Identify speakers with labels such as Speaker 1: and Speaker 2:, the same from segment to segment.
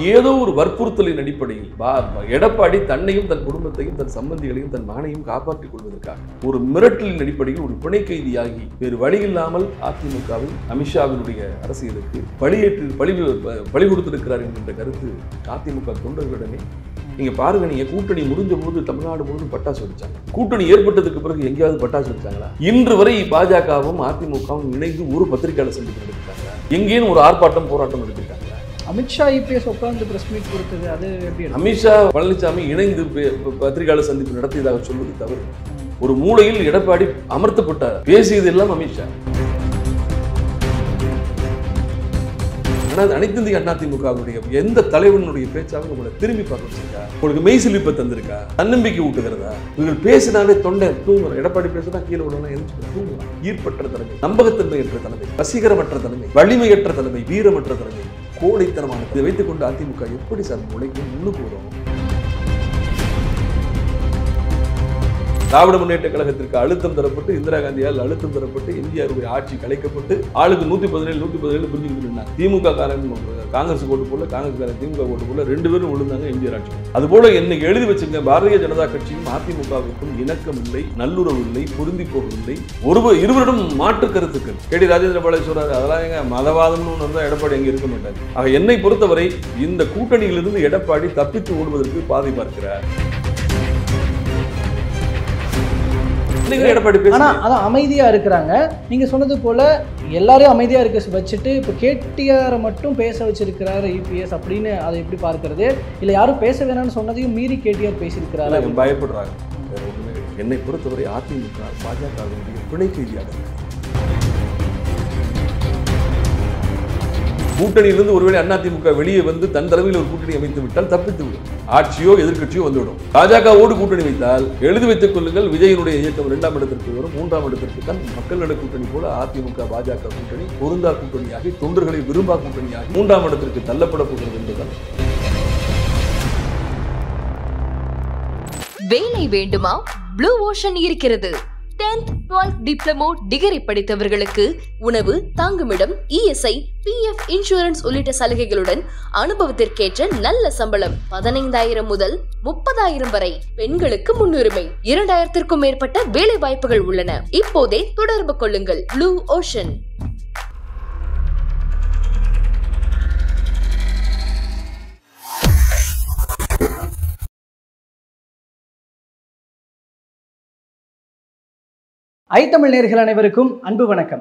Speaker 1: ஏதோ ஒரு வற்புறுத்தலின் அடிப்படையில் எடப்பாடி தன்னையும் தன் குடும்பத்தையும் தன் சம்பந்திகளையும் தன் மகனையும் காப்பாற்றிக் கொள்வதற்காக ஒரு மிரட்டலின் அடிப்படையில் ஒரு பிணை கைதியாகி வேறு வழியில்லாமல் அதிமுகவில் அமித்ஷாவினுடைய அரசியலுக்கு பலி கொடுத்திருக்கிறார் என்கின்ற கருத்து அதிமுக தொண்டர்களிடமே. நீங்க பாருங்க, நீங்க கூட்டணி முடிஞ்ச போது தமிழ்நாடு முழுவதும் பட்டாசு வெடிச்சாங்க. கூட்டணி ஏற்பட்டதுக்கு பிறகு எங்கேயாவது பட்டாசு வெடிச்சாங்களா? இன்று வரை பாஜகவும் அதிமுகவும் இணைந்து ஒரு பத்திரிகையாளர் சந்திப்பு நடத்திருக்காங்க. எங்கேயும் ஒரு ஆர்ப்பாட்டம் போராட்டம் நடத்திருக்காங்க.
Speaker 2: அமித்ஷா IPS உட்கார்ந்து பிரஸ் மீட் கொடுத்தது அது எப்படி?
Speaker 1: அமித்ஷா பழனிசாமி இணைந்து பத்திரிகையாளர் சந்திப்பு நடத்தியதாக சொல்வது தவறு. ஒரு மூலையில் எடப்பாடி அமர்த்தப்பட்டார். பேசியது எல்லாம் அமித்ஷா. அனைத்து இந்திய அண்ணா திமுகவுடைய எந்த தலைவனுடைய பேச்சாக உங்களை திரும்பி பார்க்க வச்சிருக்கா? உங்களுக்கு மெய் சிலிப்பை தந்திருக்கா? தன்னம்பிக்கை ஊட்டுகிறதா? இவர்கள் பேசினாலே தொண்டை தூங்குறோம். எடப்பாடி பேசினா கீழே விடலாம், எந்திரிச்சு தூங்குறான். ஈர்ப்பற்ற தலைமை, நம்பகத்தன்மையற்ற தலைமை, வசீகரமற்ற தலைமை, வலிமையற்ற தலைமை, வீரமற்ற தலைமை, கோழைத்தனமான. இதை வைத்துக் கொண்டு அதிமுக எப்படி சார் உழைக்கும்? முன்னுக்கு வரும். திராவிட முன்னேற்ற கழகத்திற்கு அழுத்தம் தரப்பட்டு, இந்திரா காந்தியால் அழுத்தம் தரப்பட்டு, எம்ஜிஆருடைய ஆட்சி கலைக்கப்பட்டு, ஆளுக்கு 117 புரிஞ்சுக்கிட்டு இருந்தாங்க. திமுக காரன் காங்கிரஸ் ஓட்டு போல, காங்கிரஸ் காரன் திமுக ஓட்டு போல 2 பேரும் விழுந்தாங்க எம்ஜிஆர் ஆட்சி. அதுபோல என்னைக்கு எழுதி வச்சுங்க, பாரதிய ஜனதா கட்சியும் அதிமுகவுக்கும் இணக்கம் இல்லை, நல்லுறவு இல்லை, பொருந்தி போகவில்லை. இருவரிடம் மாற்று கருத்துக்கள். கேடி ராஜேந்திர பாலாஜி சொல்றாரு, அதெல்லாம் எங்க மதவாதம்னு வந்தா எடப்பாடி அங்கே இருக்க மாட்டார். ஆக என்னை பொறுத்தவரை இந்த கூட்டணியிலிருந்து எடப்பாடி தப்பித்து ஓடுவதற்கு பாதை பார்க்கிறார்.
Speaker 2: அமைதியா இருக்கிறாங்க. நீங்க சொன்னது போல எல்லாரையும் அமைதியா இருக்க வச்சுட்டு இப்ப கேடிஆர் மட்டும் பேச வச்சிருக்கிறாரு IPS அப்படின்னு அதை எப்படி பார்க்கிறது? இல்ல யாரும் பேச வேணாம்னு சொன்னதையும் மீறி கேடிஆர் பேசியிருக்கிறாரு.
Speaker 1: பயப்படுறாங்க. என்னை பொறுத்தவரை அதிமுக பாஜகவினுடைய பிணை கைதியாக கூட்டணியிலிருந்து ஒருவேளை அதிமுக வெளியே வந்து தன் தலைமையில் ஒரு கூட்டணி அமைத்து விட்டால் தப்பித்து விடும். ஆட்சியோ எதிர்கட்சியோ வந்துவிடும். பாஜகவோடு கூட்டணி வைத்தால் எழுதி வைத்துக் கொள்ளுங்கள், விஜயனுடைய இயக்கம் 2ஆம் இடத்திற்கு வரும், 3ஆம் இடத்திற்கு தான் மக்கள் நல கூட்டணி போல அதிமுக பாஜக கூட்டணி பொருந்தா கூட்டணியாகி, தொண்டர்களை விரும்பா கூட்டணியாகி 3ஆம் இடத்திற்கு தள்ளப்பட போகிறது என்பதுதான்.
Speaker 3: வேலை வேண்டுமா? ப்ளூ ஓஷன் இருக்கிறது. 10th 12th டிப்ளமோ டிகிரி படித்தவர்களுக்கு உணவு, தங்குமிடம், ESI, PF இன்சூரன்ஸ் உள்ளிட்ட சலுகைகளுடன் அனுபவத்திற்கேற்ற நல்ல சம்பளம் 15,000 முதல் 30,000 வரை. பெண்களுக்கு முன்னுரிமை. 2,000க்கும் மேற்பட்ட வேலை வாய்ப்புகள் உள்ளன. இப்போதே தொடர்பு கொள்ளுங்கள். Blue ocean.
Speaker 2: ஐத்தமிழ் நேயர்கள் அனைவருக்கும் அன்பு வணக்கம்.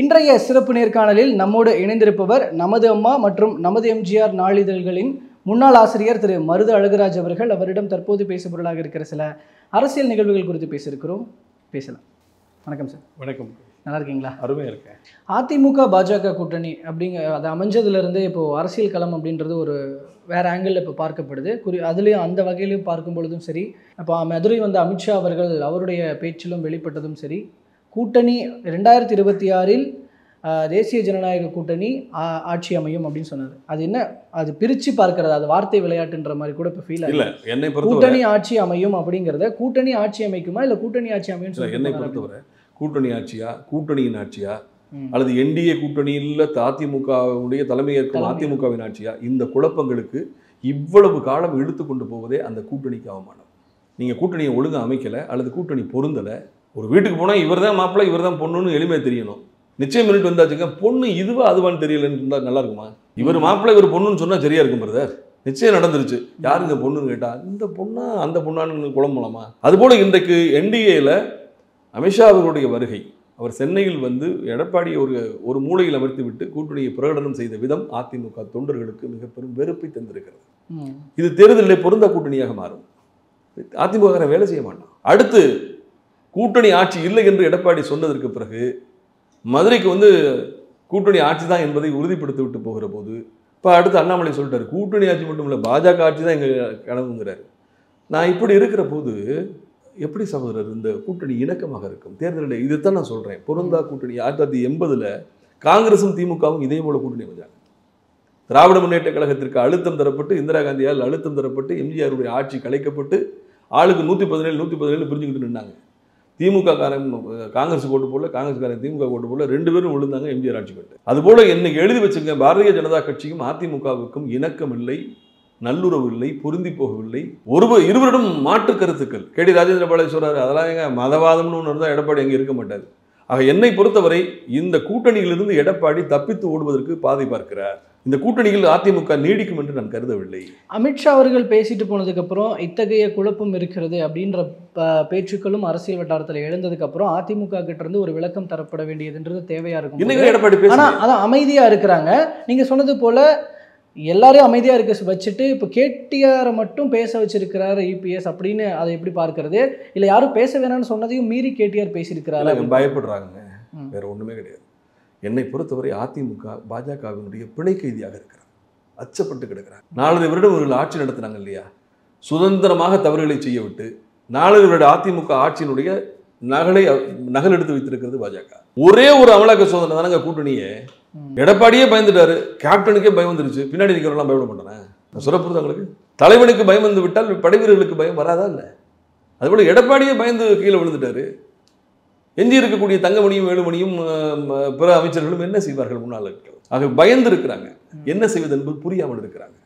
Speaker 2: இன்றைய சிறப்பு நேர்காணலில் நம்மோடு இணைந்திருப்பவர் நமது அம்மா மற்றும் நமது எம்ஜிஆர் நாளிதழ்களின் முன்னாள் ஆசிரியர் திரு மருது அழகுராஜ் அவர்கள். அவரிடம் தற்போது பேசுபொருளாக இருக்கிற சில அரசியல் நிகழ்வுகள் குறித்து பேசியிருக்கிறோம். பேசலாம். வணக்கம் சார்.
Speaker 1: வணக்கம்.
Speaker 2: நல்லா இருக்கீங்களா?
Speaker 1: அருமையாக இருக்கேன்.
Speaker 2: அதிமுக பாஜக கூட்டணி அது அமைஞ்சதுலேருந்து இப்போது அரசியல் களம் அப்படின்றது ஒரு வேறு ஆங்கிளில் இப்போ பார்க்கப்படுது. அதுலேயும் அந்த வகையிலையும் பார்க்கும் பொழுதும் சரி, இப்போ மதுரை வந்த அமித்ஷா அவர்கள் அவருடைய பேச்சிலும் வெளிப்பட்டதும் சரி, கூட்டணி 2026இல் தேசிய ஜனநாயக கூட்டணி ஆட்சி அமையும் அப்படின்னு சொன்னார். அது என்ன, அது பிரித்து பார்க்கறது, அது வார்த்தை விளையாட்டுன்ற மாதிரி கூட இப்போ ஃபீல் ஆகுது.
Speaker 1: என்னை
Speaker 2: கூட்டணி ஆட்சி அமையும் அப்படிங்கிறத கூட்டணி ஆட்சி அமைக்குமா இல்லை கூட்டணி ஆட்சி அமையும் சொல்லி
Speaker 1: என்னை பொறுத்தவரை கூட்டணி ஆட்சியா, கூட்டணியின் ஆட்சியா, அல்லது NDA கூட்டணியில் அதிமுகவுடைய தலைமையேற்கும் அதிமுகவின் ஆட்சியா, இந்த குழப்பங்களுக்கு இவ்வளவு காலம் இழுத்து கொண்டு போவதே அந்த கூட்டணிக்கு அவமானம். நீங்கள் கூட்டணியை ஒழுங்காக அமைக்கலை அல்லது கூட்டணி பொருந்தலை. ஒரு வீட்டுக்கு போனால் இவர் தான் மாப்பிள்ளை, இவர் தான் பொண்ணுன்னு எளிமையாக தெரியணும். நிச்சயம் மினிட் வந்தாச்சுங்க, பொண்ணு இதுவா அதுவான்னு தெரியலன்னு இருந்தால் நல்லா இருக்குமா? இவர் மாப்பிள்ளை இவர் பொண்ணுன்னு சொன்னால் சரியா இருக்கும் பிரதர். நிச்சயம் நடந்துருச்சு. யாருங்க பொண்ணுன்னு கேட்டால் இந்த பொண்ணா அந்த பொண்ணான்னு குழம்பலாமா? அதுபோல் இன்றைக்கு NDAல அமித்ஷா அவர்களுடைய வருகை, அவர் சென்னையில் வந்து எடப்பாடியை ஒரு மூலையில் அமர்த்தி விட்டு கூட்டணியை பிரகடனம் செய்த விதம் அதிமுக தொண்டர்களுக்கு மிக பெரும் வெறுப்பை தந்திருக்கிறது. இது தேர்தலில் பொருந்தா கூட்டணியாக மாறும். அதிமுக வேலை செய்ய மாட்டான். அடுத்து கூட்டணி ஆட்சி இல்லை என்று எடப்பாடி சொன்னதற்கு பிறகு மதுரைக்கு வந்து கூட்டணி ஆட்சி தான் என்பதை உறுதிப்படுத்தி விட்டு போகிற போது இப்போ அடுத்து அண்ணாமலை சொல்லிட்டாரு, கூட்டணி ஆட்சி மட்டும் இல்லை பாஜக ஆட்சி தான் எங்கள் கனவுங்கிறாரு. நான் இப்படி இருக்கிற போது எப்படி சகோதரர் இந்த கூட்டணி இணக்கமாக இருக்கும்? தேர்தலில் இதைத்தான் நான் சொல்கிறேன். பொருந்தா கூட்டணி 1980 காங்கிரஸும் திமுகவும் இதே போல கூட்டணி வந்தாங்க. திராவிட முன்னேற்ற கழகத்திற்கு அழுத்தம் தரப்பட்டு, இந்திரா காந்தியால் அழுத்தம் தரப்பட்டு, எம்ஜிஆருடைய ஆட்சி கலைக்கப்பட்டு, ஆளுக்கு 117 புரிஞ்சுக்கிட்டு நின்னாங்க. திமுக காரன் காங்கிரஸ் ஓட்டு போடல, காங்கிரஸ்காரன் திமுக ஓட்டு போடல, 2 பேரும் விழுந்தாங்க எம்ஜிஆர் ஆட்சி கட்டு. அதுபோல இன்னைக்கு எழுதி வச்சுங்க, பாரதிய ஜனதா கட்சிக்கும் அதிமுகவுக்கும் இணக்கம் இல்லை, நல்லுறவு இல்லை, பொருந்தி போகவில்லை. இருவரிடம் மாற்று கருத்துக்கள். கேடி ராஜேந்திர பாலாஜி சொல்றாரு, அதெல்லாம் எங்க மதவாதம்னு ஒன்று இருந்தால் எடப்பாடி அங்கே இருக்க மாட்டார். ஆக என்னை பொறுத்தவரை இந்த கூட்டணியிலிருந்து எடப்பாடி தப்பித்து ஓடுவதற்கு பாதை பார்க்கிறார். இந்த கூட்டணியில் அதிமுக நீடிக்கும் என்று நான் கருதவில்லை.
Speaker 2: அமித்ஷா அவர்கள் பேசிட்டு போனதுக்கு அப்புறம் இத்தகைய குழப்பம் இருக்கிறது அப்படின்ற பேச்சுக்களும் அரசியல் வட்டாரத்தில் எழுந்ததுக்கு அப்புறம் அதிமுக கிட்ட இருந்து ஒரு விளக்கம் தரப்பட வேண்டியதுன்றது தேவையா இருக்கும்.
Speaker 1: இன்னைக்கு எடப்பாடி பேச
Speaker 2: அதான் அமைதியா இருக்கிறாங்க. நீங்க சொன்னது போல எல்லாரையும் அமைதியா இருக்க வச்சுட்டு இப்போ கேடிஆரை மட்டும் பேச வச்சிருக்கிறாரு இபிஎஸ் அப்படின்னு அதை எப்படி பார்க்கறது? இல்லை யாரும் பேச வேணாம்னு சொன்னதையும் மீறி கேடிஆர் பேசியிருக்கிறாரு.
Speaker 1: பயப்படுறாங்க, வேற ஒண்ணுமே கிடையாது. என்னை பொறுத்தவரை அதிமுக பாஜகவினுடைய பிணை கைதியாக இருக்கிறார், அச்சப்பட்டு கிடக்கிறார். 4 வருடம் இவர்கள் ஆட்சி நடத்தினாங்க இல்லையா, சுதந்திரமாக தவறுகளை செய்ய விட்டு 4 வருட அதிமுக ஆட்சியினுடைய நகல் எடுத்து வைத்திருக்கிறது பாஜக. ஒரே ஒரு அமலாக்க சோதனை தானங்க கூட்டணியே. எடப்பாடியே பயந்துட்டாரு, கேப்டனுக்கே பயம் வந்துருச்சு, பின்னாடி நிற்கிறவங்களாம் பயப்பட மாட்டானே. சுரப்புறது அவங்களுக்கு தலைவனுக்கு பயம் வந்து விட்டால் படை வீரர்களுக்கு பயம் வராதா இல்லை? அதுபோல எடப்பாடியே பயந்து கீழே விழுந்துட்டாரு. எஞ்சி இருக்கக்கூடிய தங்கமணியும் வேலுமணியும் பிற அமைச்சர்களும் என்ன செய்வார்கள் முன்னாள்? ஆக பயந்து இருக்கிறாங்க, என்ன செய்வது என்பது புரியாமல் இருக்கிறாங்க.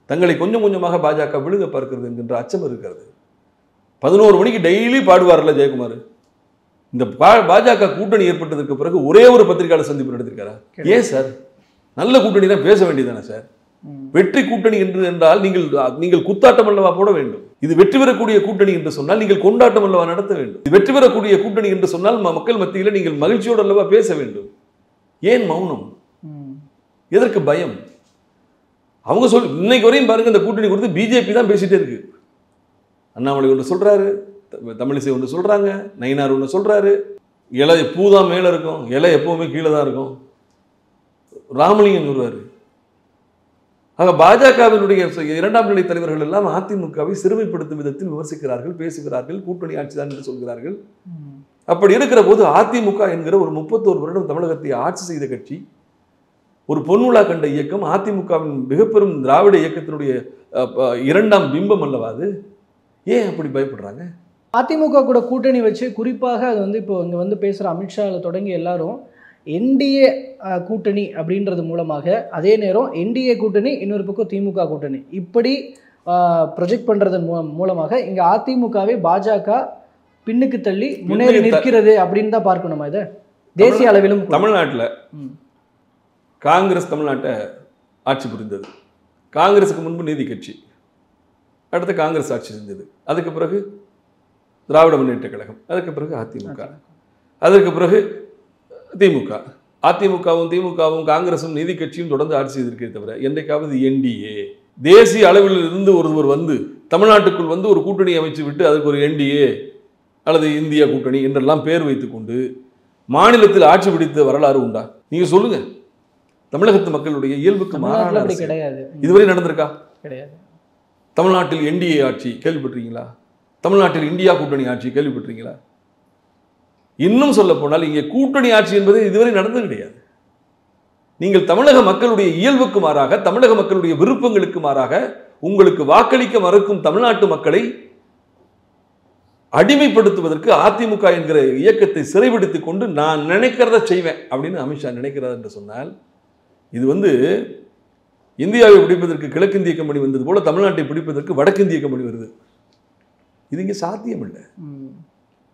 Speaker 1: தங்களை கொஞ்சம் கொஞ்சமாக பாஜக விழுங்க பார்க்கிறது என்கின்ற அச்சம் இருக்கிறது. 11 மணிக்கு டெய்லி பாடுவார்ல ஜெயக்குமார். இந்த பாஜக கூட்டணி ஏற்பட்டதற்கு பிறகு ஒரே ஒரு பத்திரிகையாளர் சந்திப்பு நடத்திருக்காரா? ஏன் சார், நல்ல கூட்டணி தான் பேச வேண்டியதானே சார்? வெற்றி கூட்டணி என்று என்றால் நீங்கள் குத்தாட்டம் அல்லவா போட வேண்டும். இது வெற்றி பெறக்கூடிய கூட்டணி என்று சொன்னால் நீங்கள் கொண்டாட்டம் அல்லவா நடத்த வேண்டும். இது வெற்றி பெறக்கூடிய கூட்டணி என்று சொன்னால் மக்கள் மத்தியில் நீங்கள் மகிழ்ச்சியோடு அல்லவா பேச வேண்டும். ஏன் மௌனம்? எதற்கு பயம்? அவங்க இன்னைக்கு வரையும் பாருங்க, இந்த கூட்டணி குறித்து பிஜேபி தான் பேசிட்டே இருக்கு. அண்ணாமலை ஒன்று சொல்றாரு, தமிழிசை ஒன்று சொல்றாங்க, நயினார் ஒன்று சொல்றாரு. இலை பூதான் மேல இருக்கும், இலை எப்பவுமே கீழே தான் இருக்கும். ராமலிங்கம் சொல்றாரு. ஆக பாஜகவினுடைய 2ஆம் நிலை தலைவர்கள் எல்லாம் அதிமுகவை சிறுமைப்படுத்தும் விதத்தில் விமர்சிக்கிறார்கள், பேசுகிறார்கள், கூட்டணி ஆட்சி தான் என்று சொல்கிறார்கள். அப்படி இருக்கிற போது அதிமுக என்கிற ஒரு 31 வருடம் தமிழகத்தை ஆட்சி செய்த கட்சி, ஒரு பொன்முலா கண்ட இயக்கம், அதிமுகவின் மிகப்பெரும் திராவிட இயக்கத்தினுடைய 2ஆம் பிம்பம் அல்லவா அது? ஏன் அப்படி பயப்படுறாங்க?
Speaker 2: அதிமுக கூட கூட்டணி வச்சு குறிப்பாக அது வந்து இப்போ இங்கே வந்து பேசுகிற அமித்ஷாவில் தொடங்கி எல்லாரும் என்டிஏ கூட்டணி அப்படின்றது மூலமாக, அதே நேரம் என்டிஏ கூட்டணி இன்னொரு பக்கம் திமுக கூட்டணி இப்படி ப்ரொஜெக்ட் பண்ணுறதன் மூலமாக இங்கே அதிமுகவை பாஜக பின்னுக்கு தள்ளி முன்னேறி நிற்கிறது அப்படின்னு தான் பார்க்கணுமா? இதை தேசிய அளவிலும்
Speaker 1: தமிழ்நாட்டில் காங்கிரஸ் தமிழ்நாட்டை ஆட்சி புரிந்தது. காங்கிரஸுக்கு முன்பு நீதி கட்சி, அடுத்து காங்கிரஸ் ஆட்சி செஞ்சது. அதுக்கு பிறகு திராவிட முன்னேற்ற கழகம், அதுக்கு பிறகு அதிமுக, அதற்கு பிறகு திமுக. அதிமுகவும் திமுகவும் காங்கிரசும் நீதி கட்சியும் தொடர்ந்து ஆட்சி செய்திருக்கே தவிர என்றைக்காவது என்டிஏ தேசிய அளவில் இருந்து ஒருவர் வந்து தமிழ்நாட்டுக்குள் வந்து ஒரு கூட்டணி அமைச்சு விட்டு அதுக்கு ஒரு என்டிஏ அல்லது இந்தியா கூட்டணி என்றெல்லாம் பேர் வைத்துக்கொண்டு மாநிலத்தில் ஆட்சி பிடித்த வரலாறு உண்டா? நீங்க சொல்லுங்க. தமிழகத்து மக்களுடைய இயல்புக்கு மாறான
Speaker 2: கிடையாது.
Speaker 1: இதுவரை நடந்திருக்கா?
Speaker 2: கிடையாது.
Speaker 1: தமிழ்நாட்டில் என்டிஏ ஆட்சி கேள்விப்பட்டிருக்கீங்களா? தமிழ்நாட்டில் இந்தியா கூட்டணி ஆட்சி கேள்விப்பட்டிருக்கீங்களா? இன்னும் சொல்ல போனால் இங்கே கூட்டணி ஆட்சி என்பது இதுவரை நடந்தது கிடையாது. நீங்கள் தமிழக மக்களுடைய இயல்புக்கு மாறாக, தமிழக மக்களுடைய விருப்பங்களுக்கு மாறாக உங்களுக்கு வாக்களிக்க மறுக்கும் தமிழ்நாட்டு மக்களை அடிமைப்படுத்துவதற்கு அதிமுக என்கிற இயக்கத்தை சிறைபிடித்துக் கொண்டு நான் நினைக்கிறத செய்வேன் அப்படின்னு அமித்ஷா நினைக்கிறார் என்று சொன்னால், இது வந்து இந்தியாவை பிடிப்பதற்கு கிழக்கிந்திய கம்பெனி வந்தது போல தமிழ்நாட்டை பிடிப்பதற்கு வடக்கிந்திய கம்பெனி வருது. இது இங்கே சாத்தியம் இல்லை.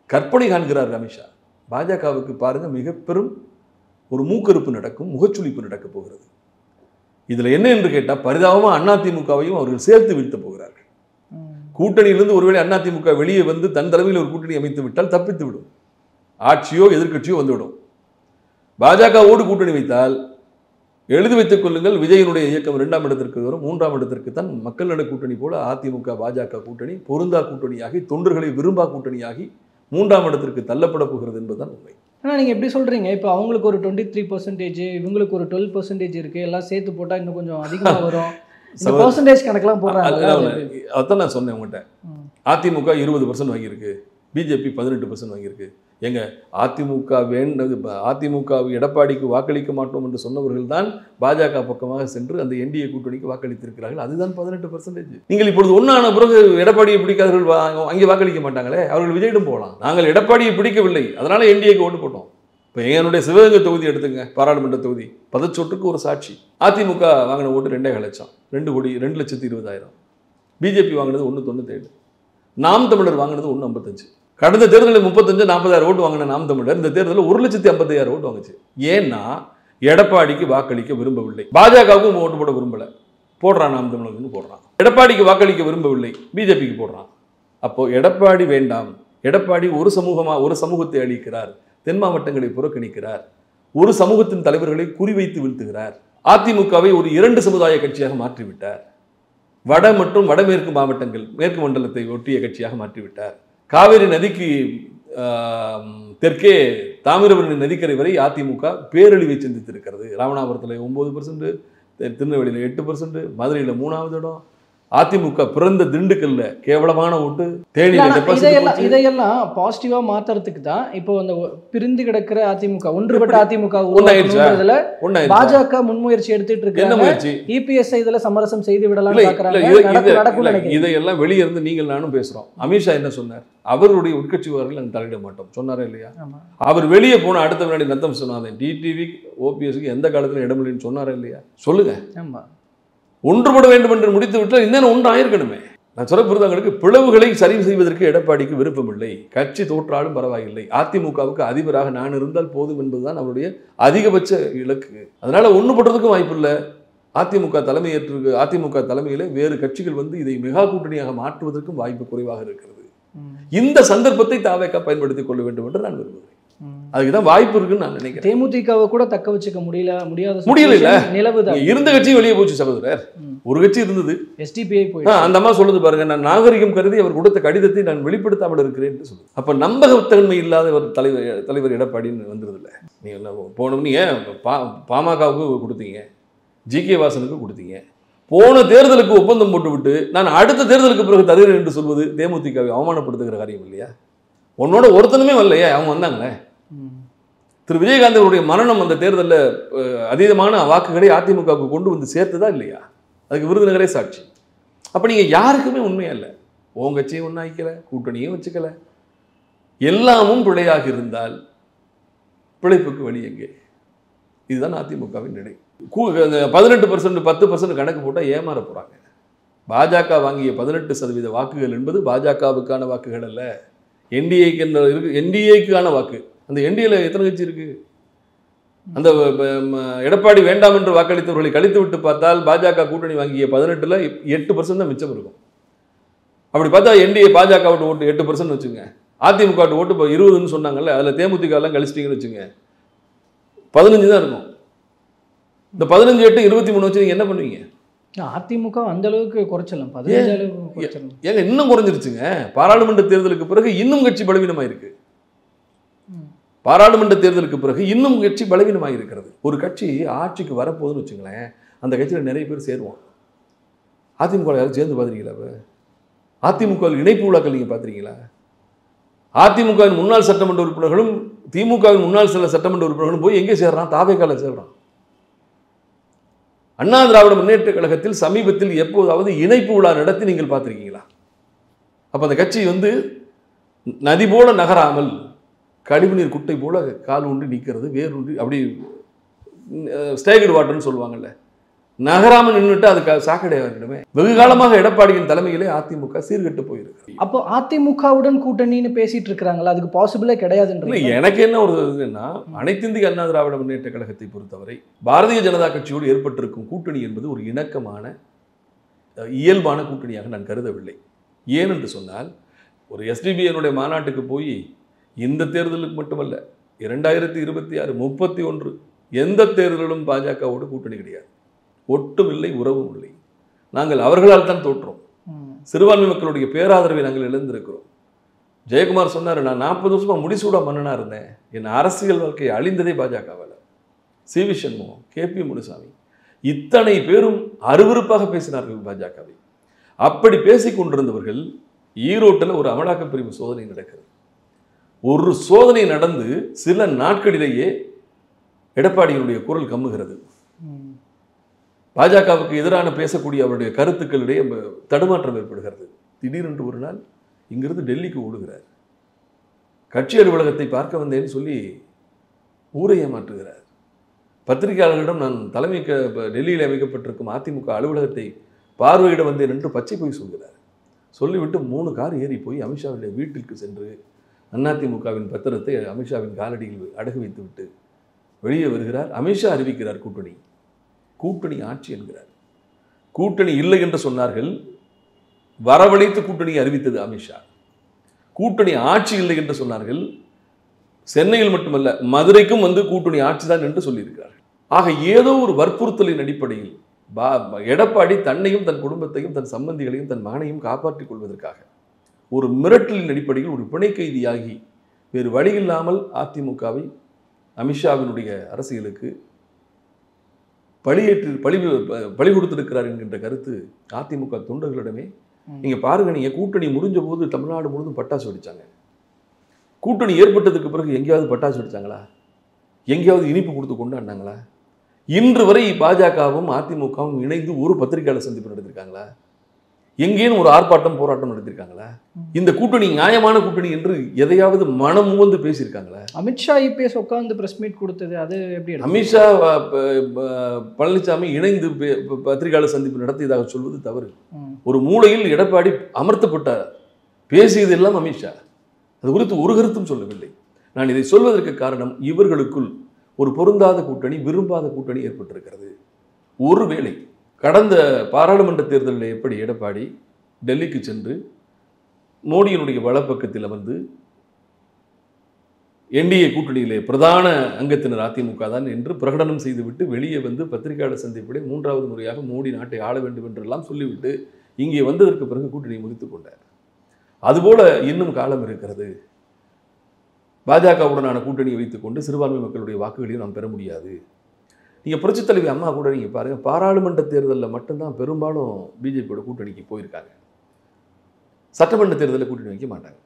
Speaker 1: கற்பனை காண்கிறார் அமித்ஷா. பாஜகவுக்கு பாருங்க, மிக பெரும் ஒரு மூக்கறுப்பு நடக்கும், முகச்சுளிப்பு நடக்க போகிறது. இதுல என்ன என்று கேட்டால் பரிதாபமாக அதிமுகவையும் அவர்கள் சேர்த்து வீழ்த்த போகிறார்கள். கூட்டணியிலிருந்து ஒருவேளை அதிமுக வெளியே வந்து தன் தலைமையில் ஒரு கூட்டணி அமைத்து விட்டால் தப்பித்து விடும், ஆட்சியோ எதிர்கட்சியோ வந்துவிடும். பாஜகவோடு கூட்டணி வைத்தால் எழுதி வைத்துக் கொள்ளுங்கள், விஜயனுடைய இயக்கம் 2ஆம் இடத்திற்கு வரும், 3ஆம் இடத்திற்கு தான் மக்கள் நல கூட்டணி போல அதிமுக பாஜக கூட்டணி பொருந்தா கூட்டணியாகி, தொண்டர்களை விரும்பா கூட்டணியாகி 3ஆம் இடத்திற்கு தள்ளப்பட போகிறது என்பதுதான் உண்மை.
Speaker 2: ஆனால் நீங்கள் எப்படி சொல்கிறீங்க? இப்போ அவங்களுக்கு ஒரு 23%, இவங்களுக்கு ஒரு 12% இருக்குது, எல்லாம் சேர்த்து போட்டால் இன்னும் கொஞ்சம் அதிகமாக வரும். பர்சன்டேஜ் கணக்கெல்லாம் போடுறாங்க.
Speaker 1: அதான் நான் சொன்னேன் உங்கள்கிட்ட. அதிமுக 20% வாங்கியிருக்கு, பிஜேபி 18% வாங்கியிருக்கு. எங்க அதிமுக அதிமுக எடப்பாடிக்கு வாக்களிக்க மாட்டோம் என்று சொன்னவர்கள் தான் பாஜக பக்கமாக சென்று அந்த என்டிஏ கூட்டணிக்கு வாக்களித்திருக்கிறார்கள். அதுதான் 18%. நீங்கள் இப்பொழுது ஒன்றான பிறகு எடப்பாடியை பிடிக்காதவர்கள் அங்கே வாக்களிக்க மாட்டாங்களே, அவர்கள் விஜயிடம் போகலாம். நாங்கள் எடப்பாடியை பிடிக்கவில்லை, அதனால என்டிஏக்கு ஓட்டு போட்டோம். இப்போ என்னுடைய சிவகங்கை தொகுதி எடுத்துங்க, பாராளுமன்ற தொகுதி, பதச்சோட்டுக்கு ஒரு சாட்சி. அதிமுக வாங்கின ஓட்டு 2.5 லட்சம், 2,20,000. பிஜேபி வாங்கினது 1,97. நாம் தமிழர் வாங்கினது 1,55. கடந்த தேர்தலில் 35,40,000 ஓட்டு வாங்கின நாம் தமிழர் இந்த தேர்தலில் 1,50,000 ஓட்டு வாங்குச்சு. ஏன்னா எடப்பாடிக்கு வாக்களிக்க விரும்பவில்லை, பாஜகவுக்கும் ஓட்டு போட விரும்பலை, போடுறான் நாம் தமிழர்னு போடுறான். எடப்பாடிக்கு வாக்களிக்க விரும்பவில்லை, பிஜேபிக்கு போடுறான். அப்போ எடப்பாடி வேண்டாம், எடப்பாடி ஒரு சமூகத்தை அளிக்கிறார், தென் மாவட்டங்களை புறக்கணிக்கிறார், ஒரு சமூகத்தின் தலைவர்களை குறிவைத்து வீழ்த்துகிறார். அதிமுகவை ஒரு 2 சமுதாய கட்சியாக மாற்றிவிட்டார். வட மற்றும் வடமேற்கு மாவட்டங்கள், மேற்கு மண்டலத்தை ஒட்டிய கட்சியாக மாற்றிவிட்டார். காவிரி நதிக்கு தெற்கே தாமிரபரணி நதிக்கரை வரை அதிமுக பேரழிவை சந்தித்திருக்கிறது. ராமநாதபுரத்தில் 9%, திருநெல்வேலியில் 8%, மதுரையில் 3வது இடம். அதிமுக பிறந்த திண்டுக்கல்ல கேவலமான ஓட்டு, தேனியில்.
Speaker 2: இதையெல்லாம் பாசிட்டிவா மாத்துறதுக்கு தான் இப்போ அந்த பிரிந்து கிடக்கிற அதிமுக, ஒன்றுபட்ட அதிமுக பாஜக முன்முயற்சி எடுத்துட்டு இருக்கு.
Speaker 1: என்ன முயற்சி?
Speaker 2: இபிஎஸ் இதுல சமரசம் செய்து விடலாம்.
Speaker 1: இதையெல்லாம் வெளியே இருந்து நீங்கள் நானும் பேசுறோம். அமித்ஷா என்ன சொன்னார்? அவருடைய உட்கட்சி விவகாரங்கள் நாங்கள் தலையிட மாட்டோம் சொன்னாரா இல்லையா? அவர் வெளியே போன அடுத்த வினாடி நத்தம் சொன்னாங்க, டிடிவி ஓபிஎஸ்க்கு எந்த காலத்துல இடமில்லைன்னு சொன்னாரா இல்லையா? சொல்லுங்க. ஒன்றுபட வேண்டும் என்று முடித்து விட்டால் இன்னும் ஒன்று ஆயிருக்கணுமே. நான் சொல்ல புரிதங்களுக்கு பிளவுகளை சரி செய்வதற்கு எடப்பாடிக்கு விருப்பமில்லை. கட்சி தோற்றாலும் பரவாயில்லை, அதிமுகவுக்கு அதிபராக நான் இருந்தால் போதும் என்பதுதான் அவருடைய அதிகபட்ச இலக்கு. அதனால ஒன்றுபடுறதுக்கும் வாய்ப்பு இல்லை. அதிமுக தலைமையேற்று அதிமுக தலைமையில வேறு கட்சிகள் வந்து இதை மெகா கூட்டணியாக மாற்றுவதற்கும் வாய்ப்பு குறைவாக இருக்கிறது. இந்த சந்தர்ப்பத்தை தாவேக்கா பயன்படுத்திக் கொள்ள வேண்டும் என்று நான் விரும்புகிறேன். அதுக்குதான் வாய்ப்பு இருக்குன்னு நான் நினைக்கிறேன்.
Speaker 2: தேமுதிகவை கூட தக்க வச்சுக்க முடியல.
Speaker 1: நிலவுதான் இருந்த கட்சியும் வெளியே போச்சு சகோதரர். ஒரு கட்சி இருந்தது,
Speaker 2: எஸ்டிபிஐ போய்
Speaker 1: அந்த அம்மா சொல்லுது பாருங்க, நான் நாகரிகம் கருதி அவர் கொடுத்த கடிதத்தை நான் வெளிப்படுத்தாமல் இருக்கிறேன் சொல்லுது. அப்ப நம்பகத்தன்மை இல்லாத ஒரு தலைவர் எடப்பாடின்னு வந்துருது இல்லை. நீங்க போனோம், நீங்க பாமகவுக்கு கொடுத்தீங்க, ஜி.கே. வாசனுக்கு கொடுத்தீங்க. போன தேர்தலுக்கு ஒப்பந்தம் போட்டுவிட்டு நான் அடுத்த தேர்தலுக்கு பிறகு தருகிறேன் என்று சொல்வது தேமுதிகவை அவமானப்படுத்துகிற காரியம் இல்லையா? உன்னோட ஒருத்தனுமே வரலையே, அவங்க வந்தாங்களே. திரு விஜயகாந்த் அவருடைய மரணம் அந்த தேர்தலில் அதீதமான வாக்குகளை அதிமுகவுக்கு கொண்டு வந்து சேர்த்துதா இல்லையா? அதுக்கு விருதுநகரே சாட்சி. அப்போ நீங்கள் யாருக்குமே உண்மையா இல்லை. உன் கட்சியும் ஒன்றாய்க்கல, கூட்டணியும் வச்சுக்கல, எல்லாமும் பிழையாக இருந்தால் பிழைப்புக்கு வழி எங்கே? இதுதான் அதிமுகவின் நிலை. 18%, 10% கணக்கு போட்டால் ஏமாற போகிறாங்க. பாஜக வாங்கிய 18% வாக்குகள் என்பது பாஜகவுக்கான வாக்குகள் அல்ல, என்டிஏக்கான வாக்கு. அந்த என்டிஏல எத்தனை கட்சி இருக்கு? அந்த எடப்பாடி வேண்டாம் என்று வாக்களித்தவர்களை கழித்து விட்டு பார்த்தால் பாஜக கூட்டணி வாங்கிய 18ல் 8% தான் மிச்சம் இருக்கும். அப்படி பார்த்தா என்டிஏ பாஜக ஓட்டு 8% வச்சுங்க, அதிமுக ஓட்டு 20ன்னு சொன்னாங்கல்ல, அதில் தேமுதிக எல்லாம் கழிச்சிட்டிங்கன்னு வச்சுங்க, 15 தான் இருக்கும். இந்த 15, 8, 23 வச்சு நீங்கள் என்ன பண்ணுவீங்க?
Speaker 2: அதிமுக அந்த அளவுக்கு குறைச்சலாம், 15 அளவுக்கு குறைச்சலாம்.
Speaker 1: ஏங்க இன்னும் குறைஞ்சிருச்சுங்க. பாராளுமன்ற தேர்தலுக்கு பிறகு இன்னும் கட்சி பலவீனமாயிருக்கு. பாராளுமன்ற தேர்தலுக்கு பிறகு இன்னும் கட்சி பலவீனமாக இருக்கிறது. ஒரு கட்சி ஆட்சிக்கு வரப்போகுதுன்னு வச்சுங்களேன், அந்த கட்சியில் நிறைய பேர் சேருவான். அதிமுக யாரும் சேர்ந்து பார்த்துருக்கீங்களா? அதிமுகவில் இணைப்பு விழாக்கள் நீங்கள் பார்த்துருக்கீங்களா? அதிமுகவின் முன்னாள் சட்டமன்ற உறுப்பினர்களும் திமுகவின் முன்னாள் சில சட்டமன்ற உறுப்பினர்களும் போய் எங்கே சேர்றான்? தாவேக்கால சேர்றான். அண்ணா திராவிட முன்னேற்ற கழகத்தில் சமீபத்தில் எப்போதாவது இணைப்பு விழா நடத்தி நீங்கள் பார்த்துருக்கீங்களா? அப்போ அந்த கட்சி வந்து நதி போல நகராமல் கழிவுநீர் குட்டை போல கால் ஒன்று நிற்கிறது, வேர் ஒன்று அப்படி ஸ்டேகர்டு வாட்டர்னு சொல்லுவாங்கல்ல, நகராமல் நின்றுட்டு அதுக்கு சாக்கடையாக இருக்கணுமே. வெகு காலமாக எடப்பாடியின் தலைமையிலே அதிமுக சீர்கெட்டு போயிருக்கு.
Speaker 2: அப்போ அதிமுகவுடன் கூட்டணின்னு பேசிட்டு இருக்கிறாங்களா? அதுக்கு பாசிபிளே கிடையாதுன்ற.
Speaker 1: எனக்கு என்ன ஒரு இதுன்னா, அனைத்து இந்திய அண்ணா திராவிட முன்னேற்ற கழகத்தை பொறுத்தவரை பாரதிய ஜனதா கட்சியோடு ஏற்பட்டிருக்கும் கூட்டணி என்பது ஒரு இணக்கமான இயல்பான கூட்டணியாக நான் கருதவில்லை. ஏனென்று சொன்னால், ஒரு எஸ்டிபிஐனுடைய மாநாட்டுக்கு போய் இந்த தேர்தலுக்கு மட்டுமல்ல, 2026, 31 எந்த தேர்தலிலும் பாஜகவோடு கூட்டணி கிடையாது. ஒட்டும் இல்லை, உறவும் இல்லை. நாங்கள் அவர்களால் தான் தோற்றோம். சிறுபான்மை மக்களுடைய பேராதரவை நாங்கள் இழந்திருக்கிறோம். ஜெயக்குமார் சொன்னார், நான் 40 வருஷமா முடிசூடா மன்னனா இருந்தேன், என் அரசியல் வாழ்க்கையை அழிந்ததே பாஜகவால். சி.வி. சண்முகம், கே.பி. முனுசாமி, இத்தனை பேரும் அருவருப்பாக பேசினார்கள் பாஜகவை. அப்படி பேசிக் கொண்டிருந்தவர்கள் ஈரோட்டில் ஒரு அமலாக்க பிரிவு சோதனை நடக்கிறது. ஒரு சோதனை நடந்து சில நாட்களிலேயே எடப்பாடியினுடைய குரல் கம்முகிறது. பாஜகவுக்கு எதிரான பேசக்கூடிய அவருடைய கருத்துக்களிடையே தடுமாற்றம் ஏற்படுகிறது. திடீரென்று ஒரு நாள் இங்கிருந்து டெல்லிக்கு ஓடுகிறார். கட்சி அலுவலகத்தை பார்க்க வந்தேன்னு சொல்லி ஊரை ஏமாற்றுகிறார். பத்திரிகையாளர்களிடம் நான் டெல்லியில் அமைக்கப்பட்டிருக்கும் அதிமுக அலுவலகத்தை பார்வையிட வந்தேன் என்று பச்சை போய் சொல்கிறார். சொல்லிவிட்டு 3 கார் ஏறி போய் அமித்ஷாவுடைய வீட்டிற்கு சென்று அதிமுகவின் பத்திரத்தை அமித்ஷாவின் காலடியில் அடகு வைத்துவிட்டு வெளியே வருகிறார். அமித்ஷா அறிவிக்கிறார் கூட்டணி ஆட்சி என்கிறார். கூட்டணி இல்லை என்று சொன்னார்கள், வரவழைத்து கூட்டணியை அறிவித்தது அமித்ஷா. கூட்டணி ஆட்சி இல்லை என்று சொன்னார்கள், சென்னையில் மட்டுமல்ல மதுரைக்கும் வந்து கூட்டணி ஆட்சி தான் என்று சொல்லியிருக்கிறார்கள். ஆக ஏதோ ஒரு வற்புறுத்தலின் அடிப்படையில் எடப்பாடி தன்னையும் தன் குடும்பத்தையும் தன் சம்பந்திகளையும் தன் மகனையும் காப்பாற்றிக் கொள்வதற்காக ஒரு மிரட்டலின் அடிப்படையில் ஒரு பிணை கைதியாகி வேறு வழியில்லாமல் அதிமுகவை அமித்ஷாவினுடைய அரசியலுக்கு பழி கொடுத்திருக்கிறார் என்கின்ற கருத்து அதிமுக தொண்டர்களிடமே. நீங்க பாருங்க, நீங்க கூட்டணி முடிஞ்ச போது தமிழ்நாடு முழுவதும் பட்டாசு வெடிச்சாங்க. கூட்டணி ஏற்பட்டதுக்கு பிறகு எங்கேயாவது பட்டாசு வெடிச்சாங்களா? எங்கேயாவது இனிப்பு கொடுத்து கொண்டாடினாங்களா? இன்று வரை பாஜகவும் அதிமுகவும் இணைந்து ஒரு பத்திரிகையாளர் சந்திப்பு நடத்திருக்காங்களா? எங்கேயும் ஒரு ஆர்ப்பாட்டம் போராட்டம் நடத்திருக்காங்களா? இந்த கூட்டணி நியாயமான கூட்டணி என்று எதையாவது மனம் வந்து பேசியிருக்காங்களா?
Speaker 2: அமித்ஷா IPS உட்கார்ந்து பிரஸ் மீட் கொடுத்தது அது எப்படி?
Speaker 1: அமித்ஷா பழனிசாமி இணைந்து பத்திரிகையாளர் சந்திப்பு நடத்தியதாக சொல்வது தவறு. ஒரு மூலையில் எடப்பாடி அமர்த்தப்பட்டார். பேசியது எல்லாம் அமித்ஷா. அது குறித்து ஒரு கருத்தும் சொல்லவில்லை. நான் இதை சொல்வதற்கு காரணம், இவர்களுக்குள் ஒரு பொருந்தாத கூட்டணி, விரும்பாத கூட்டணி ஏற்பட்டிருக்கிறது. ஒருவேளை கடந்த பாராளுமன்ற தேர்தலில் எப்படி எடப்பாடி டெல்லிக்கு சென்று மோடியினுடைய வலப்பக்கத்தில் அமர்ந்து NDA கூட்டணியிலே பிரதான அங்கத்தினர் அதிமுக தான் என்று பிரகடனம் செய்துவிட்டு வெளியே வந்து பத்திரிகையாளர் சந்திப்பிலே 3வது முறையாக மோடி நாட்டை ஆள வேண்டும் என்றெல்லாம் சொல்லிவிட்டு இங்கே வந்ததற்கு பிறகு கூட்டணியை முடித்துக் கொண்டார். அதுபோல இன்னும் காலம் இருக்கிறது. பாஜகவுடனான கூட்டணியை வைத்துக்கொண்டு சிறுபான்மை மக்களுடைய வாக்குகளையும் நாம் பெற முடியாது. நீங்கள் புரட்சித் தலைவி அம்மா கூட நீங்கள் பாருங்கள், பாராளுமன்ற தேர்தலில் மட்டும்தான் பெரும்பாலும் பிஜேபியோட கூட்டணிக்கு போயிருக்காங்க. சட்டமன்ற தேர்தலில் கூட்டணி வைக்க மாட்டாங்க.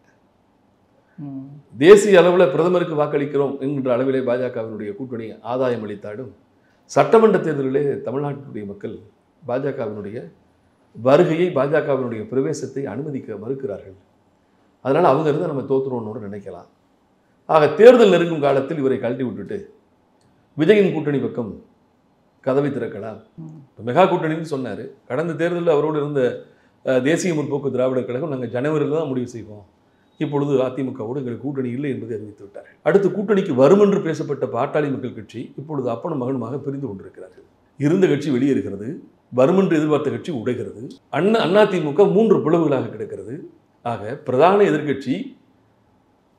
Speaker 1: தேசிய அளவில் பிரதமருக்கு வாக்களிக்கிறோம் என்கின்ற அளவிலே பாஜகவினுடைய கூட்டணி ஆதாயம் அளித்தாலும் சட்டமன்ற தேர்தலிலே தமிழ்நாட்டினுடைய மக்கள் பாஜகவினுடைய வருகையை, பாஜகவினுடைய பிரவேசத்தை அனுமதிக்க மறுக்கிறார்கள். அதனால் அவங்க இருந்தால் நம்ம தோற்றுறோன்னு நினைக்கலாம். ஆக தேர்தல் நெருங்கும் காலத்தில் இவரை கழட்டி விட்டுட்டு விஜயின் கூட்டணி பக்கம் கதவை திறக்கலாம். மெகா கூட்டணின்னு சொன்னார். கடந்த தேர்தலில் அவரோடு இருந்த தேசிய முற்போக்கு திராவிடர் கழகம் நாங்கள் ஜனவரியில் தான் முடிவு செய்வோம், இப்பொழுது அதிமுகவோடு எங்களுக்கு கூட்டணி இல்லை என்பதை அறிவித்து விட்டார்கள். அடுத்து கூட்டணிக்கு வரும் என்று பேசப்பட்ட பாட்டாளி மக்கள் கட்சி இப்பொழுது அப்பனும் மகனுமாக பிரிந்து கொண்டிருக்கிறார்கள். இருந்த கட்சி வெளியேறுகிறது, வரும் என்று எதிர்பார்த்த கட்சி உடைகிறது. அதிமுக 3 பிளவுகளாக கிடக்கிறது. ஆக பிரதான எதிர்க்கட்சி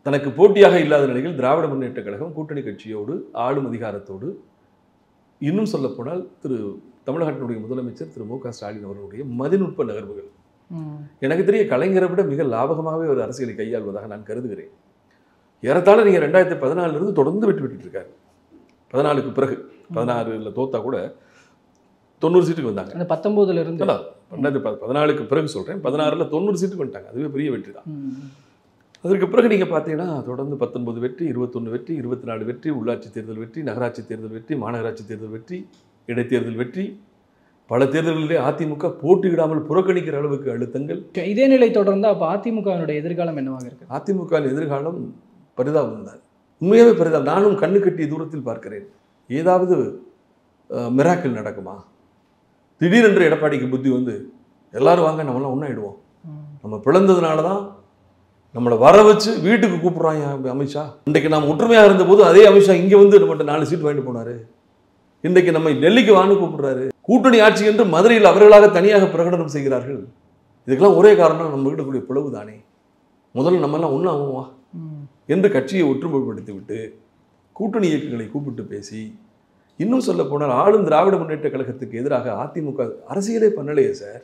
Speaker 1: தனக்கு போட்டியாக இல்லாத நிலையில் திராவிட முன்னேற்ற கழகம் கூட்டணி கட்சியோடு ஆளும் அதிகாரத்தோடு, இன்னும் சொல்லப்போனால் தமிழகத்தினுடைய முதலமைச்சர் திரு மு.க. ஸ்டாலின் அவர்களுடைய மதிநுட்ப நகர்வுகள் எனக்கு தெரிய கலைஞரை விட மிக லாபகமாகவே ஒரு அரசியலை கையாள்வதாக நான் கருதுகிறேன். ஏறத்தாழ நீங்கள் 2014 தொடர்ந்து விட்டு இருக்காரு. 14க்கு பிறகு 16ல் தோத்தா கூட 90 சீட்டுக்கு வந்தாங்க.
Speaker 2: 19
Speaker 1: 14க்கு பிறகு சொல்கிறேன், 16ல் 90 சீட்டுக்கு வந்துட்டாங்க. அதுவே பெரிய வெற்றி தான். அதற்கு பிறகு நீங்கள் பார்த்தீங்கன்னா தொடர்ந்து 19 வெற்றி, 21 வெற்றி, 24 வெற்றி, உள்ளாட்சி தேர்தல் வெற்றி, நகராட்சி தேர்தல் வெற்றி, மாநகராட்சி தேர்தல் வெற்றி, இடைத்தேர்தல் வெற்றி, பல தேர்தல்களிலே அதிமுக போட்டியிடாமல் புறக்கணிக்கிற அளவுக்கு அழுத்தங்கள்.
Speaker 2: இதே நிலை தொடர்ந்து அப்போ அதிமுகவினுடைய எதிர்காலம் என்னவாக இருக்கு?
Speaker 1: அதிமுக எதிர்காலம் பரிதாபம் தான், உண்மையாகவே பரிதாபம். நானும் கண்ணு கட்டிய தூரத்தில் பார்க்கிறேன். ஏதாவது மிராக்கிள் நடக்குமா? திடீரென்று எடப்பாடிக்கு புத்தி வந்து எல்லாரும் வாங்க நம்மளாம் ஒன்றாயிடுவோம், நம்ம பிளந்ததுனால தான் நம்மளை வர வச்சு வீட்டுக்கு கூப்பிட்றாங்க அமித்ஷா. இன்றைக்கு நாம் ஒற்றுமையாக இருந்தபோது அதே அமித்ஷா இங்கே வந்து நம்மகிட்ட 4 சீட் வாங்கிட்டு போனார். இன்றைக்கு நம்ம டெல்லிக்கு வான்னு கூப்பிடுறாரு. கூட்டணி ஆட்சி என்று மதுரையில் அவர்களாக தனியாக பிரகடனம் செய்கிறார்கள். இதுக்கெல்லாம் ஒரே காரணம் நம்ம இருக்கக்கூடிய பிளவு தானே. முதல்ல நம்மெல்லாம் ஒன்றாகுவா என்று கட்சியை ஒற்றுமைப்படுத்தி விட்டு கூட்டணி இயக்கங்களை கூப்பிட்டு பேசி, இன்னும் சொல்ல போனால் ஆளும் திராவிட முன்னேற்ற கழகத்துக்கு எதிராக அதிமுக அரசியலே பண்ணலையே சார்.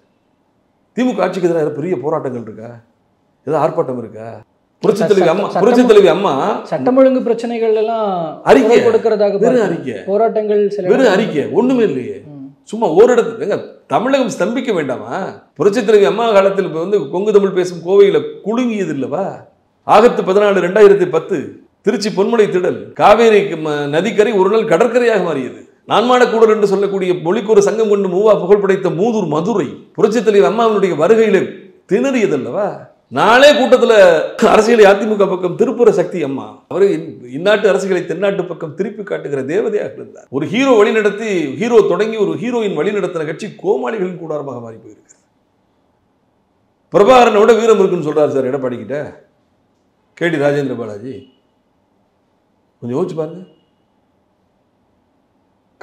Speaker 1: திமுக ஆட்சிக்கு எதிராக பெரிய போராட்டங்கள் இருக்கா? ஏதோ ஆர்ப்பாட்டம் இருக்கா? புரட்சித் தலைவி அம்மா
Speaker 2: சட்டம் ஒழுங்கு பிரச்சனைகள் எல்லாம்
Speaker 1: அறிக்கை
Speaker 2: கொடுக்கறதாக
Speaker 1: வெறும் அறிக்கை,
Speaker 2: போராட்டங்கள்
Speaker 1: வெறும் அறிக்கை, ஒண்ணுமே இல்லையே. சும்மா ஓரிடத்துல தமிழகம் ஸ்தம்பிக்க வேண்டாமா? புரட்சித் தலைவி அம்மா காலத்தில் வந்து கொங்கு தமிழ் பேசும் கோவையில் குலுங்கியது இல்லவா? ஆகஸ்ட் 14, 2010 திருச்சி பொன்முனை திடல் காவேரி நதிக்கரை ஒரு நாள் கடற்கரையாக மாறியது. நான்மாடக்கூடர் என்று சொல்லக்கூடிய மொழிக்கு ஒரு சங்கம் கொண்டு மூவா புகழ் படைத்த மூதூர் மதுரை புரட்சித் தலைவர் அம்மாவினுடைய வருகையில திணறியதல்லவா. நாளே கூட்டத்தில் அரசியலை அதிமுக பக்கம் திருப்புற சக்தி அம்மா. அவர் இந்நாட்டு அரசியலை தென்னாட்டு பக்கம் திருப்பி காட்டுகிற தேவதையாக இருந்தார். ஒரு ஹீரோ வழிநடத்தி ஹீரோ தொடங்கி ஒரு ஹீரோயின் வழிநடத்தின கட்சி கோமாளிகளின் கூடாரமாக மாறி போயிருக்கு. பிரபாகரனோட வீரம் இருக்குன்னு சொல்றாரு சார் எடப்பாடி கிட்ட கேடி ராஜேந்திர பாலாஜி. கொஞ்சம் யோசிச்சு பாருங்க.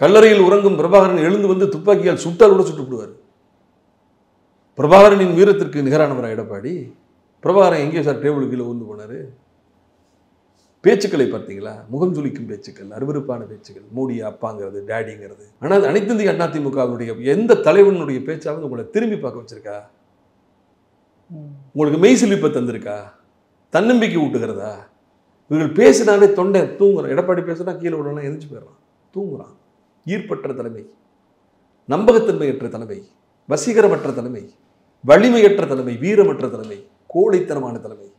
Speaker 1: கல்லறையில் உறங்கும் பிரபாகரன் எழுந்து வந்து துப்பாக்கியால் சுட்டால் கூட சுட்டு விடுவார். பிரபாகரனின் வீரத்திற்கு நிகரானவரா எடப்பாடி? பிரபாகரன் எங்கே சார் டேபிள் கீழே ஊர்ந்து போனாரு? பேச்சுக்களை பார்த்தீங்களா? முகம் சுளிக்கும் பேச்சுக்கள், அருவருப்பான பேச்சுக்கள், மோடியா அப்பாங்கிறது, டேடிங்கிறது. ஆனால் அனைத்து இந்திய அண்ணா திமுகவுடைய எந்த தலைவனுடைய பேச்சாவது உங்களை திரும்பி பார்க்க வச்சிருக்கா? உங்களுக்கு மெய் சிலிப்பை தந்திருக்கா? தன்னம்பிக்கை ஊட்டுகிறதா? இவர்கள் பேசினாலே தொண்டை தூங்குறான். எடப்பாடி பேசுனா கீழே விடலாம் எந்திரிச்சு போயிடறான், தூங்குறான். ஈர்ப்பற்ற தலைமை, நம்பகத்தன்மையற்ற தலைமை, வசீகரமற்ற தலைமை, வலிமையற்ற தலைமை, வீரமற்ற தலைமை, கோழைத்தனமான தலைமை.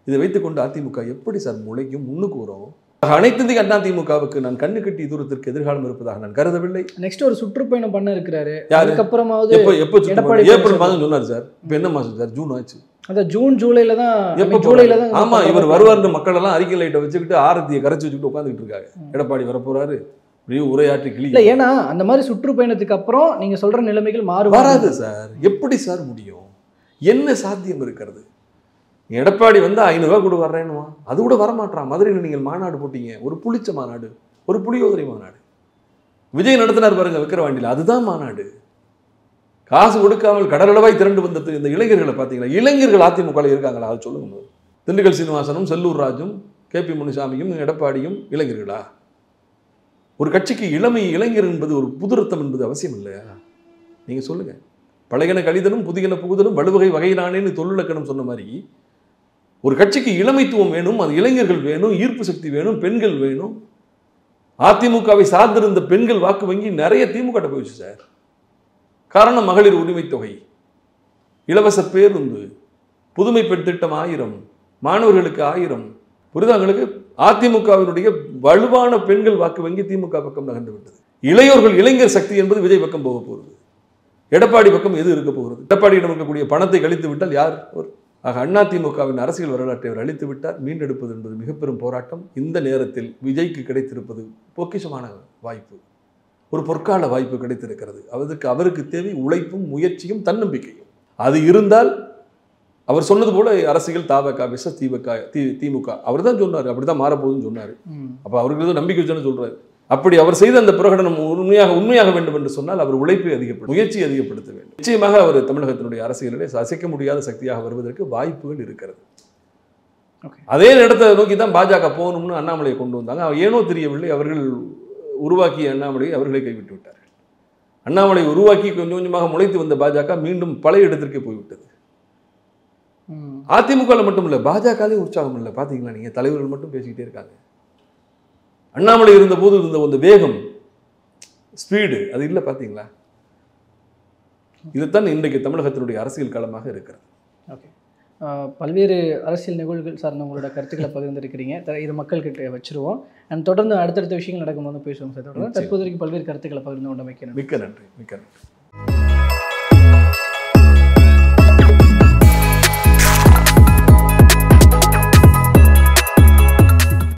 Speaker 1: இதை வைத்துக்கொண்டு அதிமுக எப்படி சார் முளைக்கும், முன்னுக்கு வரும்? அனைத்து இந்திய அண்ணா திமுகவுக்கு நான் கண்ணு கட்டி தூரத்திற்கு எதிர்காலம் இருப்பதாக நான் கருதவில்லை.
Speaker 2: நெக்ஸ்ட் ஒரு சுற்றுப்பயணம் பண்ண இருக்கிறாரு.
Speaker 1: அதுக்கப்புறமாவது ஏப்ரல் மாதம் சொன்னார் சார். இப்போ என்ன மாதம் சார்? ஜூன் ஆச்சு.
Speaker 2: அதான் ஜூன் ஜூலைல தான்.
Speaker 1: ஆமா, இவர் வருவார்னு மக்கள் எல்லாம் அறிக்கை லைட்டை வச்சுக்கிட்டு ஆரத்தியை கரைச்சி வச்சுக்கிட்டு உட்காந்துக்கிட்டு இருக்காங்க. எடப்பாடி வரப்போறாரு, உரையாற்றி கிளி.
Speaker 2: இல்லை, ஏன்னா அந்த மாதிரி சுற்றுப்பயணத்துக்கு அப்புறம் நீங்க சொல்ற நிலைமைகள் வராது
Speaker 1: சார். எப்படி சார் முடியும்? என்ன சாத்தியம் இருக்கிறது? எடப்பாடி வந்து 500 ரூபா கூட வர்றேன்னுவா, அது கூட வரமாட்டான். மதுரையில் நீங்கள் மாநாடு போட்டீங்க, ஒரு புளிச்ச மாநாடு, ஒரு புளியோதரை மாநாடு. விஜய் நடத்தினார் பாருங்க விக்கிரவாண்டியில், அதுதான் மாநாடு. காசு கொடுக்காமல் கடலளவாய் திரண்டு வந்த இந்த இளைஞர்களை பார்த்தீங்களா? இளைஞர்கள் அதிமுக இருக்காங்களா? அது சொல்லுங்க. திண்டுக்கல் சீனிவாசனும் செல்லூர் ராஜும் KP முனுசாமியும் எடப்பாடியும் இளைஞர்களா? ஒரு கட்சிக்கு இளைஞர் என்பது ஒரு புதுரத்தம் என்பது அவசியம் இல்லையா? நீங்க சொல்லுங்க. பழையன கழிதலும் புதியன புகுதலும் வலுவகை வகையிலானேன்னு தொழிலக்கணம் சொன்ன மாதிரி ஒரு கட்சிக்கு இளமைத்துவம் வேணும், அது இளைஞர்கள் வேணும், ஈர்ப்பு சக்தி வேணும், பெண்கள் வேணும். அதிமுகவை சார்ந்திருந்த பெண்கள் வாக்கு வங்கி நிறைய திமுக போயிடுச்சு சார். காரணம் மகளிர் உரிமை தொகை, இலவச பேருந்து, புதுமை பெண் திட்டம் 1000, மாணவர்களுக்கு 1000. புரிதங்களுக்கு அதிமுகவினுடைய வலுவான பெண்கள் வாக்கு வங்கி திமுக பக்கம் நகர்ந்து விட்டது. இளைஞர் சக்தி என்பது விஜய் பக்கம் போக போகிறது. எடப்பாடி பக்கம் எது இருக்க போகிறது? எடப்பாடியிடம் இருக்கக்கூடிய பணத்தை கழித்து விட்டால் யார்? ஆக அதிமுகவின் அரசியல் வரலாற்றை அவர் அழித்து விட்டார். மீண்டெடுப்பது என்பது மிக பெரும் போராட்டம். இந்த நேரத்தில் விஜய்க்கு கிடைத்திருப்பது பொக்கிஷமான வாய்ப்பு, ஒரு பொற்கால வாய்ப்பு கிடைத்திருக்கிறது. அவருக்கு தேவை உழைப்பும் முயற்சியும் தன்னம்பிக்கையும். அது இருந்தால் அவர் சொன்னது போல அரசியல் தாவக விச திமுக அவர் தான் சொன்னார், அப்படிதான் மாறப்போகுதுன்னு சொன்னார். அப்போ அவருக்கு ஏதோ நம்பிக்கை வச்சுன்னு சொல்றாரு. அப்படி அவர் செய்த அந்த பிரகடனம் உண்மையாக வேண்டும் என்று சொன்னால் அவர் உழைப்பை அதிகப்படுத்த, முயற்சியை அதிகப்படுத்த வேண்டும். நிச்சயமாக அவர் தமிழகத்தினுடைய அரசியலிலே அசைக்க முடியாத சக்தியாக வருவதற்கு வாய்ப்புகள் இருக்கிறது. அதே இடத்தை நோக்கி தான் பாஜக போகணும்னு அண்ணாமலையை கொண்டு வந்தாங்க. ஏனோ தெரியவில்லை, அவர்கள் உருவாக்கிய அண்ணாமலையை அவர்களை கைவிட்டு விட்டார்கள். அண்ணாமலை உருவாக்கி கொஞ்சம் கொஞ்சமாக முளைத்து வந்த பாஜக மீண்டும் பழைய இடத்திற்கே போய்விட்டது. அதிமுக மட்டும் இல்லை, பாஜகலையும் உற்சாகம் இல்லை. பார்த்தீங்களா நீங்க? தலைவர்கள் மட்டும் பேசிக்கிட்டே இருக்காங்க. அண்ணாமலை இருந்தபோது இருந்த அந்த வேகம், ஸ்பீடு, அது இல்லை. பார்த்தீங்களா? இதுதான் இன்றைக்கு தமிழகத்தினுடைய அரசியல் களமாக இருக்கிறது. ஓகே,
Speaker 2: பல்வேறு அரசியல் நிகழ்வுகள் சார்ந்த உங்களோட கருத்துக்களை பகிர்ந்திருக்கிறீங்க. இது மக்கள்கிட்ட வச்சிருவோம். அண்ட் தொடர்ந்து அடுத்தடுத்த விஷயங்கள் நடக்கும்போது பேசுவோம் சார். தற்போதைக்கு பல்வேறு கருத்துக்களை பகிர்ந்து கொண்டமைக்கு
Speaker 1: மிக்க நன்றி.